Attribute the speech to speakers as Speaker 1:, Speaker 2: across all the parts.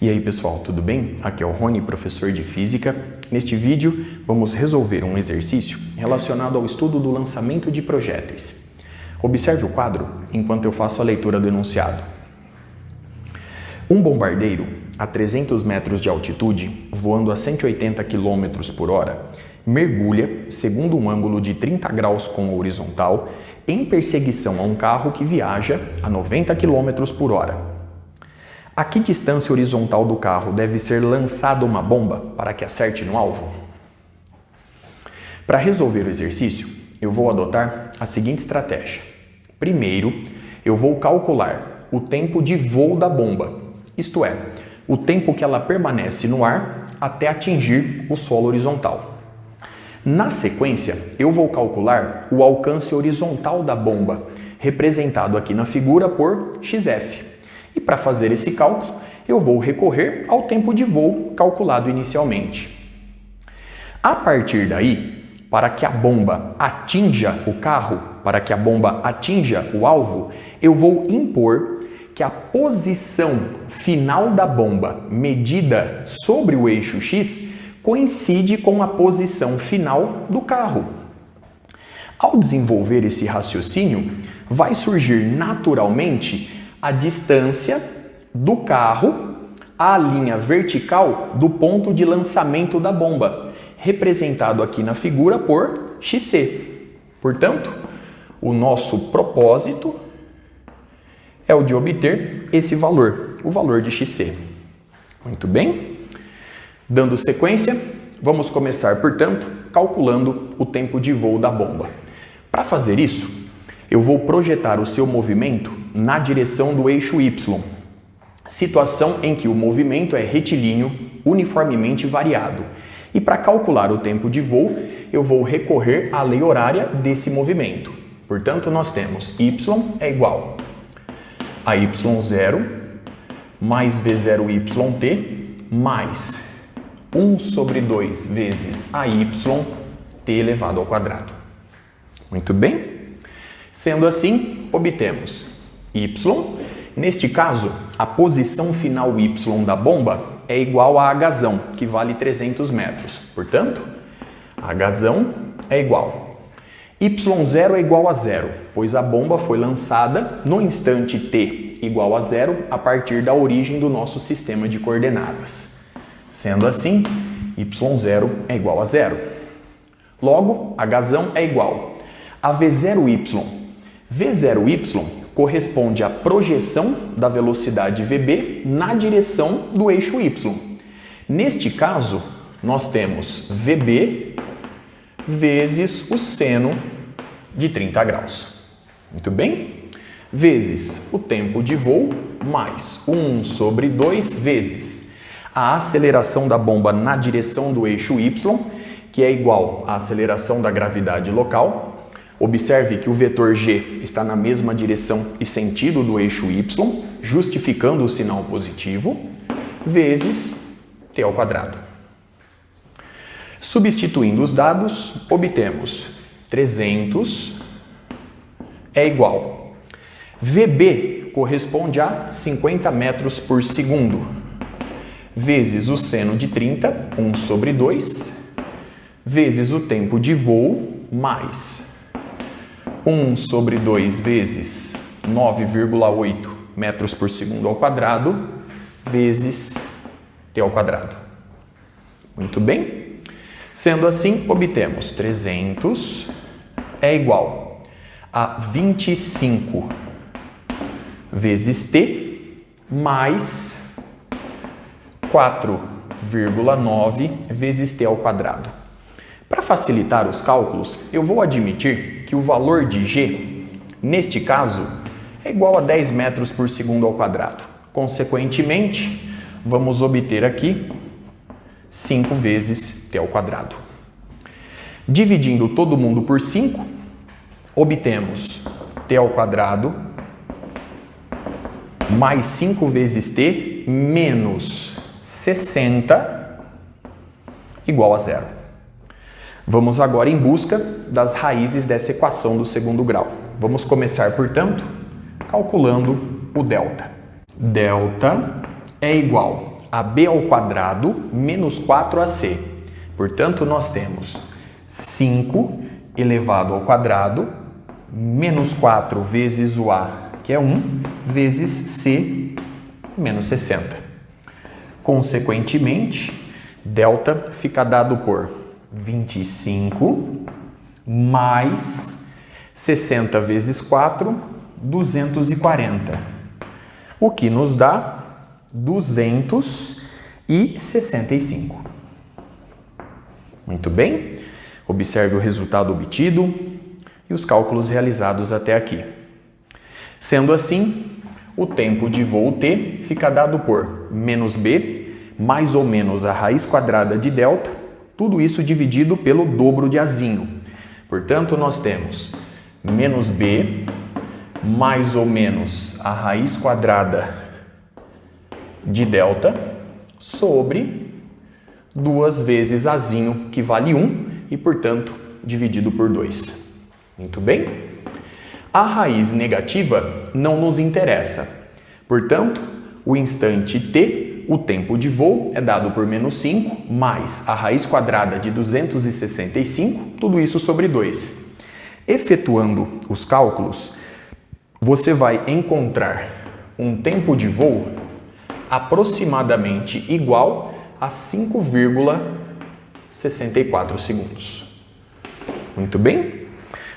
Speaker 1: E aí pessoal, tudo bem? Aqui é o Rony, professor de Física. Neste vídeo vamos resolver um exercício relacionado ao estudo do lançamento de projéteis. Observe o quadro enquanto eu faço a leitura do enunciado. Um bombardeiro a 300 metros de altitude, voando a 180 km por hora, mergulha segundo um ângulo de 30 graus com a horizontal em perseguição a um carro que viaja a 90 km por hora. A que distância horizontal do carro deve ser lançada uma bomba para que acerte no alvo? Para resolver o exercício, eu vou adotar a seguinte estratégia. Primeiro, eu vou calcular o tempo de voo da bomba, isto é, o tempo que ela permanece no ar até atingir o solo horizontal. Na sequência, eu vou calcular o alcance horizontal da bomba, representado aqui na figura por XF. E para fazer esse cálculo, eu vou recorrer ao tempo de voo calculado inicialmente. A partir daí, para que a bomba atinja o carro, para que a bomba atinja o alvo, eu vou impor que a posição final da bomba medida sobre o eixo X coincide com a posição final do carro. Ao desenvolver esse raciocínio, vai surgir naturalmente a distância do carro à linha vertical do ponto de lançamento da bomba, representado aqui na figura por XC. Portanto, o nosso propósito é o de obter esse valor, o valor de XC. Muito bem? Dando sequência, vamos começar, portanto, calculando o tempo de voo da bomba. Para fazer isso, eu vou projetar o seu movimento na direção do eixo Y, situação em que o movimento é retilíneo, uniformemente variado. E para calcular o tempo de voo, eu vou recorrer à lei horária desse movimento. Portanto, nós temos y é igual a y0 mais v0yt mais 1 sobre 2 vezes a y t elevado ao quadrado. Muito bem? Sendo assim, obtemos y. Neste caso, a posição final y da bomba é igual a Hzão, que vale 300 metros. Portanto, Hzão é igual. y0 é igual a zero, pois a bomba foi lançada no instante t igual a zero a partir da origem do nosso sistema de coordenadas. Sendo assim, y0 é igual a zero. Logo, Hzão é igual a v0y. v0y corresponde à projeção da velocidade vb na direção do eixo y. Neste caso, nós temos vb vezes o seno de 30 graus. Muito bem? Vezes o tempo de voo mais 1 sobre 2 vezes a aceleração da bomba na direção do eixo y, que é igual à aceleração da gravidade local. Observe que o vetor g está na mesma direção e sentido do eixo y, justificando o sinal positivo, vezes t ao quadrado. Substituindo os dados, obtemos 300 é igual. Vb corresponde a 50 metros por segundo, vezes o seno de 30, 1 sobre 2, vezes o tempo de voo, mais 1 sobre 2 vezes 9,8 metros por segundo ao quadrado, vezes t ao quadrado. Muito bem? Sendo assim, obtemos 300 é igual a 25 vezes t mais 4,9 vezes t ao quadrado. Para facilitar os cálculos, eu vou admitir que o valor de g, neste caso, é igual a 10 metros por segundo ao quadrado. Consequentemente, vamos obter aqui 5 vezes t ao quadrado. Dividindo todo mundo por 5, obtemos t ao quadrado mais 5 vezes t menos 60 igual a zero. Vamos agora em busca das raízes dessa equação do segundo grau. Vamos começar, portanto, calculando o delta. Delta é igual AB ao quadrado menos 4AC. Portanto, nós temos 5 elevado ao quadrado menos 4 vezes o A, que é 1, vezes C menos 60. Consequentemente, delta fica dado por 25 mais 60 vezes 4, 240, o que nos dá 265. Muito bem, observe o resultado obtido e os cálculos realizados até aqui. Sendo assim, o tempo de voo T fica dado por menos B mais ou menos a raiz quadrada de delta, tudo isso dividido pelo dobro de Azinho. Portanto, nós temos menos B mais ou menos a raiz quadrada de delta sobre 2 vezes Azinho, que vale 1, e, portanto, dividido por 2. Muito bem? A raiz negativa não nos interessa. Portanto, o instante t, o tempo de voo, é dado por menos 5 mais a raiz quadrada de 265, tudo isso sobre 2. Efetuando os cálculos, você vai encontrar um tempo de voo aproximadamente igual a 5,64 segundos. Muito bem?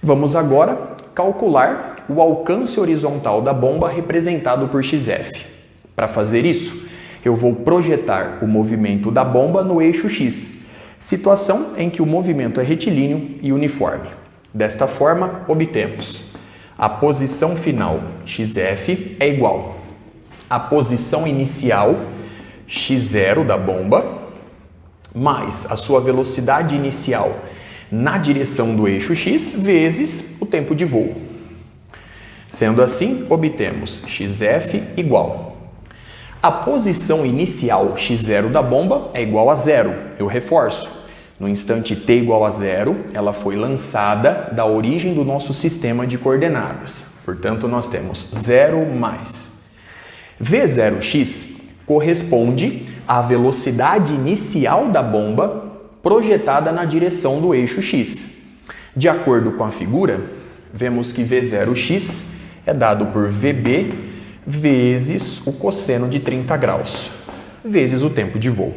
Speaker 1: Vamos agora calcular o alcance horizontal da bomba representado por XF. Para fazer isso, eu vou projetar o movimento da bomba no eixo X, situação em que o movimento é retilíneo e uniforme. Desta forma, obtemos a posição final XF é igual à posição inicial x0 da bomba mais a sua velocidade inicial na direção do eixo X vezes o tempo de voo. Sendo assim, obtemos XF igual. A posição inicial x0 da bomba é igual a 0. Eu reforço. No instante t igual a 0, ela foi lançada da origem do nosso sistema de coordenadas. Portanto, nós temos 0 mais V0x corresponde à velocidade inicial da bomba projetada na direção do eixo X. De acordo com a figura, vemos que V0x é dado por VB vezes o cosseno de 30 graus, vezes o tempo de voo.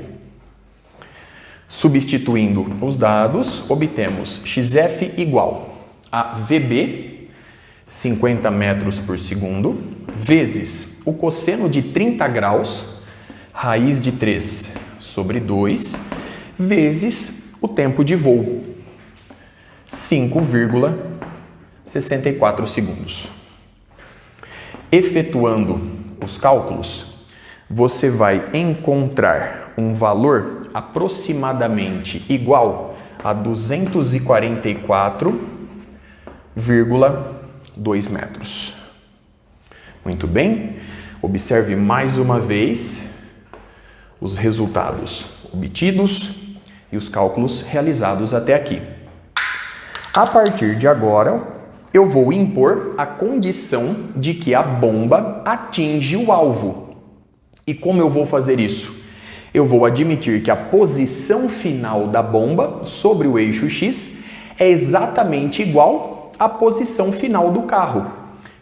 Speaker 1: Substituindo os dados, obtemos XF igual a VB, 50 metros por segundo, vezes o cosseno de 30 graus, raiz de 3 sobre 2, vezes o tempo de voo, 5,64 segundos. Efetuando os cálculos, você vai encontrar um valor aproximadamente igual a 244,2 metros. Muito bem, observe mais uma vez os resultados obtidos e os cálculos realizados até aqui. A partir de agora, eu vou impor a condição de que a bomba atinge o alvo. E como eu vou fazer isso? Eu vou admitir que a posição final da bomba sobre o eixo X é exatamente igual à posição final do carro,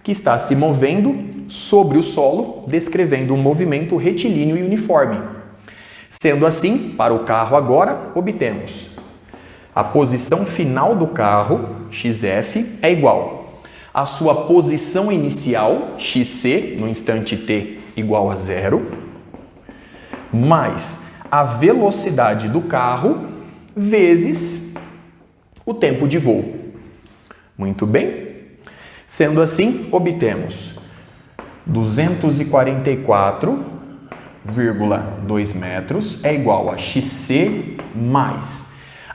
Speaker 1: que está se movendo sobre o solo, descrevendo um movimento retilíneo e uniforme. Sendo assim, para o carro agora, obtemos a posição final do carro, XF, é igual à sua posição inicial, XC, no instante t igual a 0, mais a velocidade do carro vezes o tempo de voo. Muito bem? Sendo assim, obtemos 244,2 metros é igual a XC mais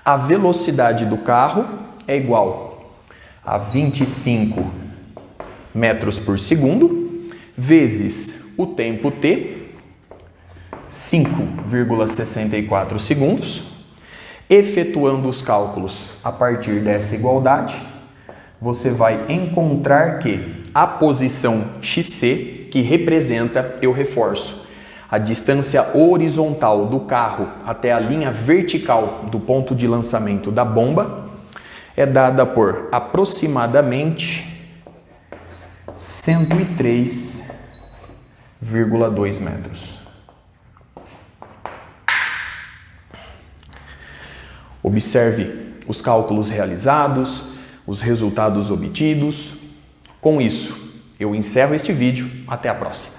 Speaker 1: a velocidade do carro é igual a 25 metros por segundo vezes o tempo t, 5,64 segundos. Efetuando os cálculos a partir dessa igualdade, você vai encontrar que a posição XC, que representa, eu reforço, A distância horizontal do carro até a linha vertical do ponto de lançamento da bomba é dada por aproximadamente 103,2 metros. Observe os cálculos realizados, os resultados obtidos. Com isso, eu encerro este vídeo. Até a próxima.